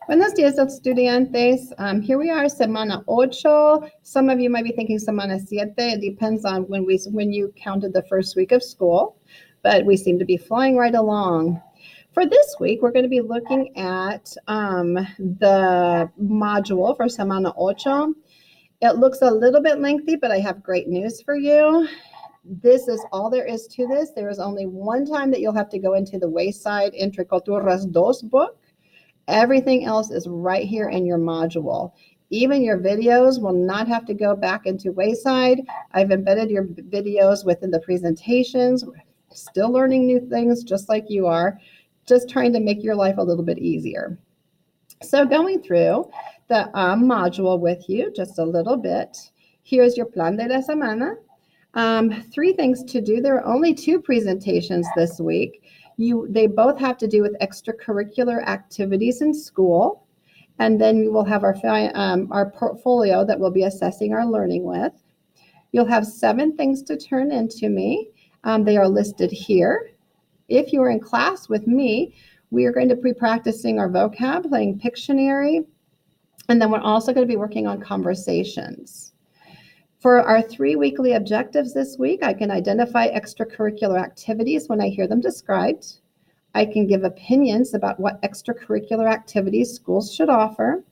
Buenos días, estudiantes. Here we are, Semana 8. Some of you might be thinking Semana 7. It depends on when you counted the first week of school, but we seem to be flying right along. For this week, we're going to be looking at the module for Semana 8. It looks a little bit lengthy, but I have great news for you. This is all there is to this. There is only one time that you'll have to go into the Wayside Entreculturas 2 book. Everything else is right here in your module. Even your videos will not have to go back into Wayside. I've embedded your videos within the presentations. We're still learning new things just like you are, just trying to make your life a little bit easier. So going through the module with you just a little bit. Here's your plan de la semana. 3 things to do. There are only 2 presentations this week. They both have to do with extracurricular activities in school. And then we will have our portfolio that we'll be assessing our learning with. You'll have 7 things to turn into me. They are listed here. If you are in class with me, we are going to be practicing our vocab, playing Pictionary, and then we're also going to be working on conversations. For our 3 weekly objectives this week, I can identify extracurricular activities when I hear them described. I can give opinions about what extracurricular activities schools should offer.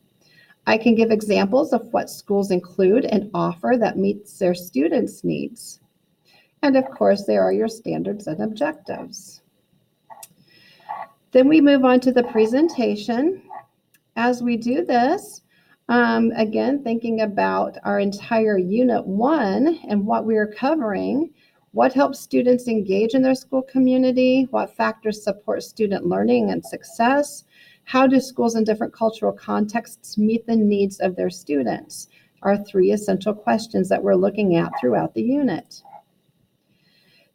I can give examples of what schools include and offer that meets their students' needs. And of course, there are your standards and objectives. Then we move on to the presentation. As we do this, again, thinking about our entire Unit 1 and what we are covering, what helps students engage in their school community, what factors support student learning and success, how do schools in different cultural contexts meet the needs of their students, are 3 essential questions that we're looking at throughout the unit.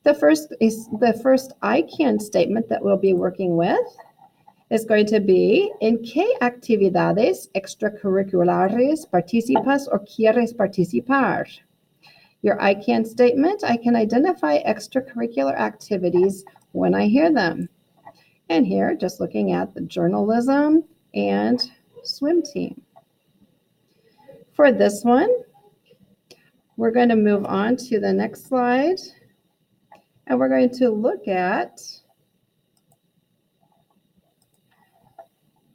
The first I can statement that we'll be working with is going to be, ¿en qué actividades extracurriculares participas o quieres participar? Your I can statement, I can identify extracurricular activities when I hear them. And here, just looking at the journalism and swim team. For this one, we're going to move on to the next slide. And we're going to look at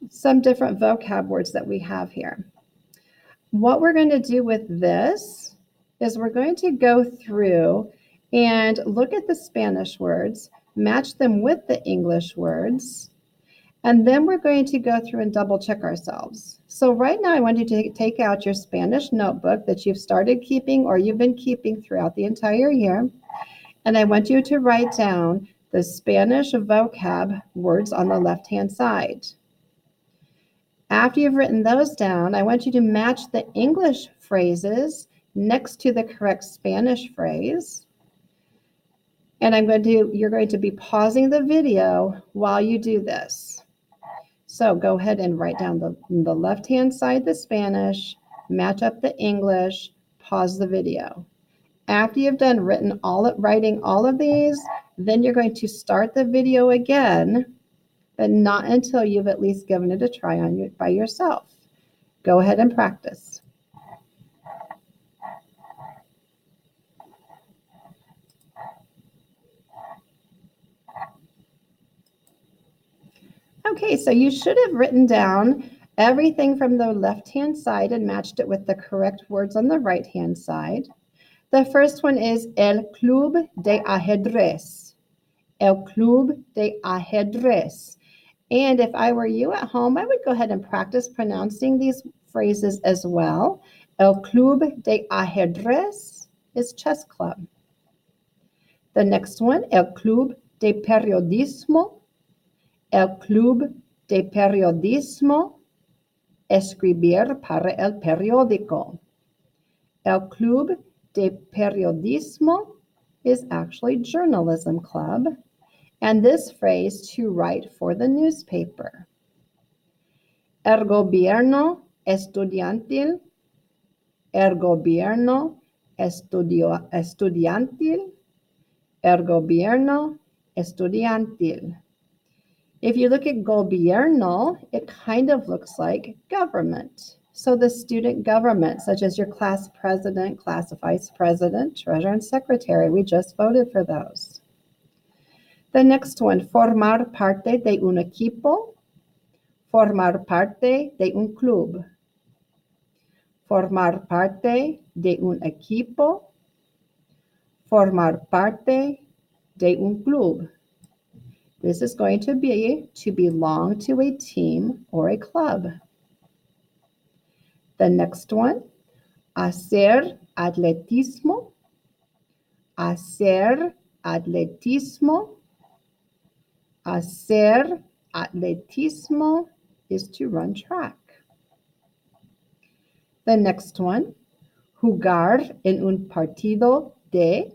some different vocab words that we have here. What we're going to do with this is we're going to go through and look at the Spanish words, match them with the English words, and then we're going to go through and double check ourselves. So right now I want you to take out your Spanish notebook that you've started keeping or you've been keeping throughout the entire year, and I want you to write down the Spanish vocab words on the left-hand side. After you've written those down, I want you to match the English phrases next to the correct Spanish phrase. And you're going to be pausing the video while you do this. So go ahead and write down the left-hand side, the Spanish, match up the English, pause the video. After you've done writing all of these, then you're going to start the video again, but not until you've at least given it a try by yourself. Go ahead and practice. Okay, so you should have written down everything from the left-hand side and matched it with the correct words on the right-hand side. The first one is El Club de Ajedrez. El Club de Ajedrez. And if I were you at home, I would go ahead and practice pronouncing these phrases as well. El Club de Ajedrez is chess club. The next one, El Club de Periodismo. El Club de Periodismo, escribir para el periódico. El Club de Periodismo is actually journalism club. And this phrase, to write for the newspaper. El gobierno estudiantil. El gobierno estudiantil. El gobierno estudiantil. If you look at gobierno, it kind of looks like government. So the student government, such as your class president, class vice president, treasurer, and secretary, we just voted for those. The next one, formar parte de un equipo, formar parte de un club. Formar parte de un equipo, formar parte de un club. This is going to be to belong to a team or a club. The next one, hacer atletismo, hacer atletismo, hacer atletismo is to run track. The next one, jugar en un partido de,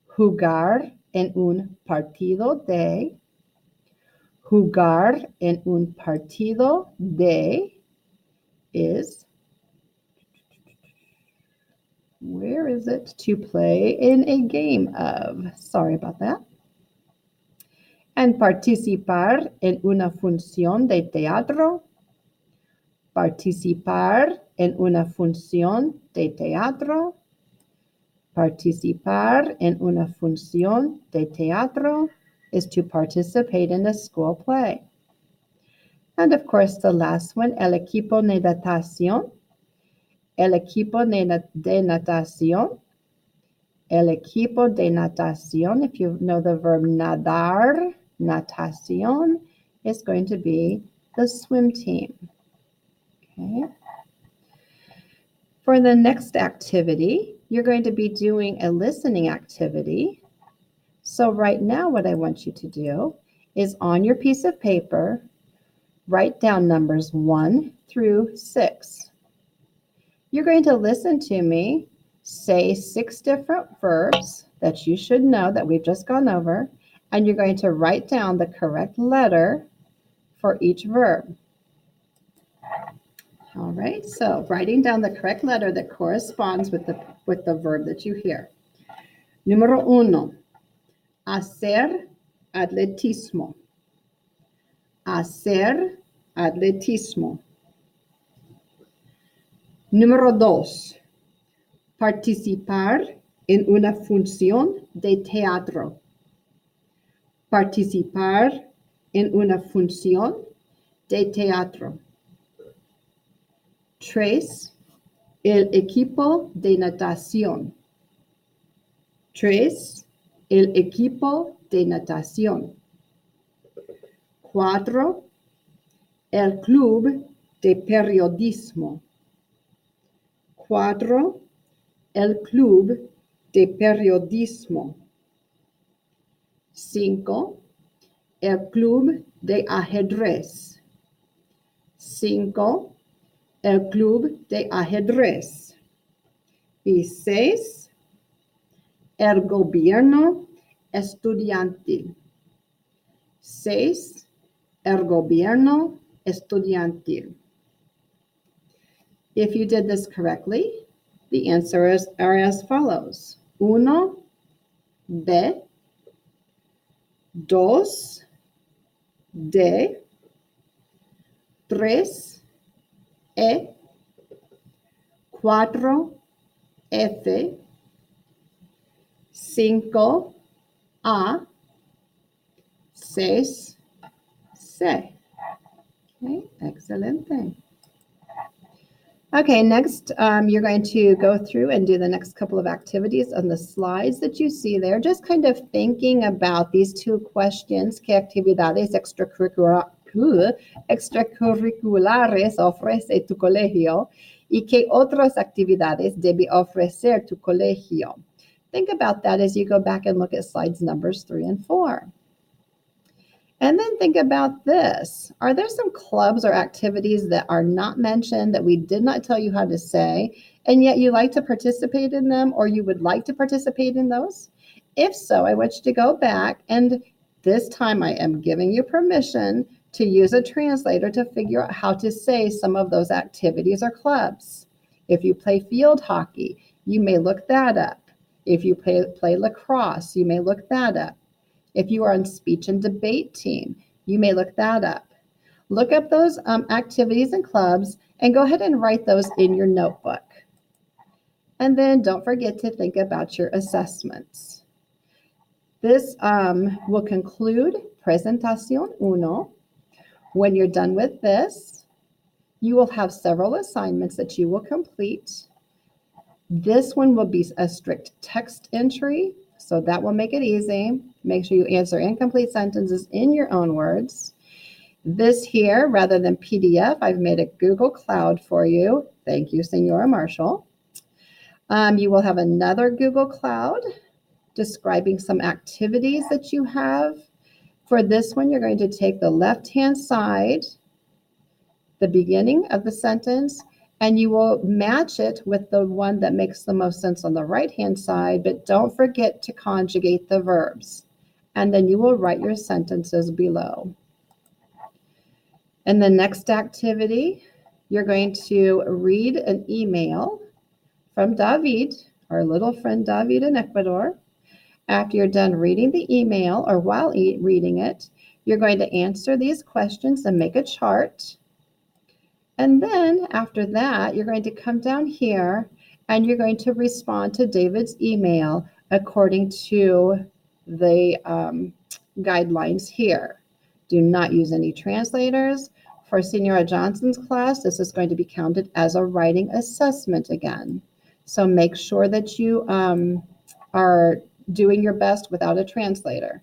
jugar en un partido de, jugar en un partido de is, where is it? To play in a game of. Sorry about that. And participar en una función de teatro. Participar en una función de teatro. Participar en una función de teatro is to participate in a school play. And of course, the last one, el equipo de natación. El equipo de natación. El equipo de natación, if you know the verb nadar, natación, is going to be the swim team. Okay. For the next activity, you're going to be doing a listening activity. So right now, what I want you to do is on your piece of paper, write down numbers 1 through 6. You're going to listen to me say 6 different verbs that you should know that we've just gone over, and you're going to write down the correct letter for each verb. All right, so writing down the correct letter that corresponds with the verb that you hear. Número 1, hacer atletismo. Hacer atletismo. Número 2, participar en una función de teatro. Participar en una función de teatro. 3, el equipo de natación. 3, el equipo de natación. 4, el club de periodismo. 4, el club de periodismo. 5, el club de ajedrez. 5, el club de ajedrez. Y 6, el gobierno estudiantil. 6, el gobierno estudiantil. If you did this correctly, the answers are as follows. 1, B, 2, D, 3, E, 4, F, 5, A, 6, C. Okay, excelente. Okay, next you're going to go through and do the next couple of activities on the slides that you see there, just kind of thinking about these 2 questions. ¿Qué actividades extracurriculares ofrece tu colegio? ¿Y qué otras actividades debe ofrecer tu colegio? Think about that as you go back and look at slides numbers 3 and 4. And then think about this. Are there some clubs or activities that are not mentioned that we did not tell you how to say, and yet you like to participate in them, or you would like to participate in those? If so, I want you to go back, and this time I am giving you permission to use a translator to figure out how to say some of those activities or clubs. If you play field hockey, you may look that up. If you play lacrosse, you may look that up. If you are on speech and debate team, You may look that up. Look up those activities and clubs and go ahead and write those in your notebook. And then don't forget to think about your assessments. This will conclude Presentación 1. When you're done with this, you will have several assignments that you will complete. This one will be a strict text entry, so that will make it easy. Make sure you answer incomplete sentences in your own words. This here, rather than PDF, I've made a Google Cloud for you. Thank you, Senora Marshall. You will have another Google Cloud describing some activities that you have. For this one, you're going to take the left-hand side, the beginning of the sentence, and you will match it with the one that makes the most sense on the right-hand side, but don't forget to conjugate the verbs. And then you will write your sentences below. In the next activity, you're going to read an email from David, our little friend David in Ecuador. After you're done reading the email, or while reading it, you're going to answer these questions and make a chart. And then after that, you're going to come down here and you're going to respond to David's email according to the guidelines here. Do not use any translators. For Senora Johnson's class, this is going to be counted as a writing assessment again. So make sure that you are doing your best without a translator.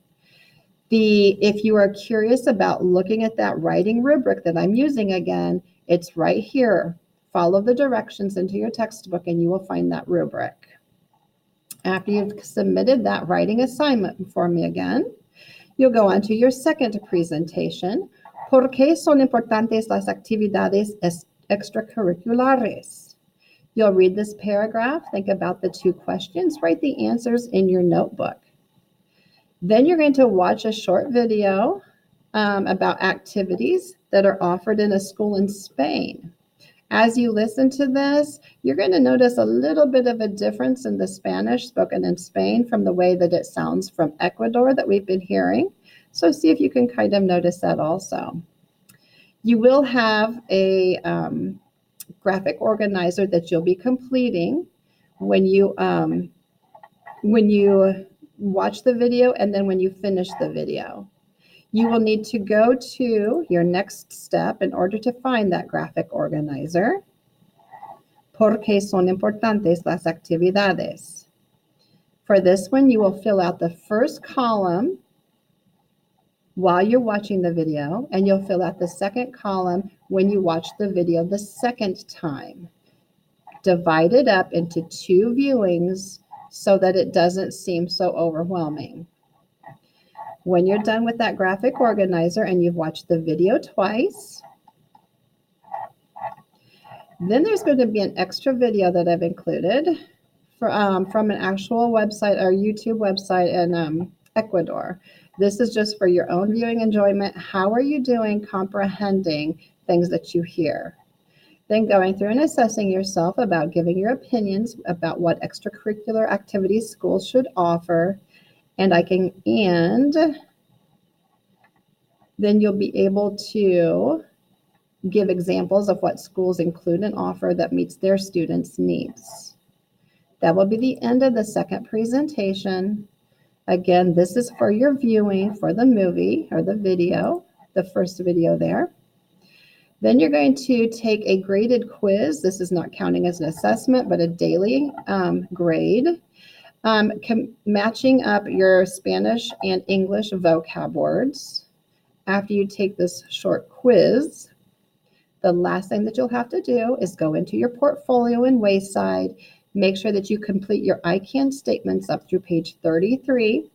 If you are curious about looking at that writing rubric that I'm using again, it's right here. Follow the directions into your textbook and you will find that rubric. After you've submitted that writing assignment for me again, you'll go on to your second presentation. ¿Por qué son importantes las actividades extracurriculares? You'll read this paragraph, think about the two questions, write the answers in your notebook. Then you're going to watch a short video about activities that are offered in a school in Spain. As you listen to this, you're going to notice a little bit of a difference in the Spanish spoken in Spain from the way that it sounds from Ecuador that we've been hearing. So see if you can kind of notice that also. You will have a graphic organizer that you'll be completing when you watch the video and then when you finish the video. You will need to go to your next step in order to find that graphic organizer. ¿Por qué son importantes las actividades? For this one, you will fill out the first column while you're watching the video, and you'll fill out the second column when you watch the video the second time. Divide it up into two viewings so that it doesn't seem so overwhelming. When you're done with that graphic organizer and you've watched the video twice, then there's going to be an extra video that I've included from an actual website or YouTube website in Ecuador. This is just for your own viewing enjoyment. How are you doing comprehending things that you hear? Then going through and assessing yourself about giving your opinions about what extracurricular activities schools should offer. And then you'll be able to give examples of what schools include and offer that meets their students' needs. That will be the end of the second presentation. Again, this is for your viewing for the movie or the video, the first video there. Then you're going to take a graded quiz. This is not counting as an assessment, but a daily grade. Matching up your Spanish and English vocab words. After you take this short quiz, the last thing that you'll have to do is go into your portfolio in Wayside. Make sure that you complete your I can statements up through page 33.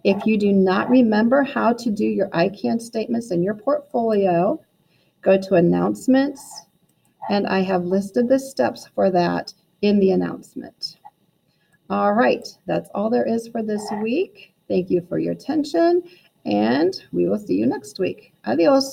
If you do not remember how to do your I can statements in your portfolio, go to announcements, and I have listed the steps for that in the announcement. All right, that's all there is for this week. Thank you for your attention, and we will see you next week. Adios.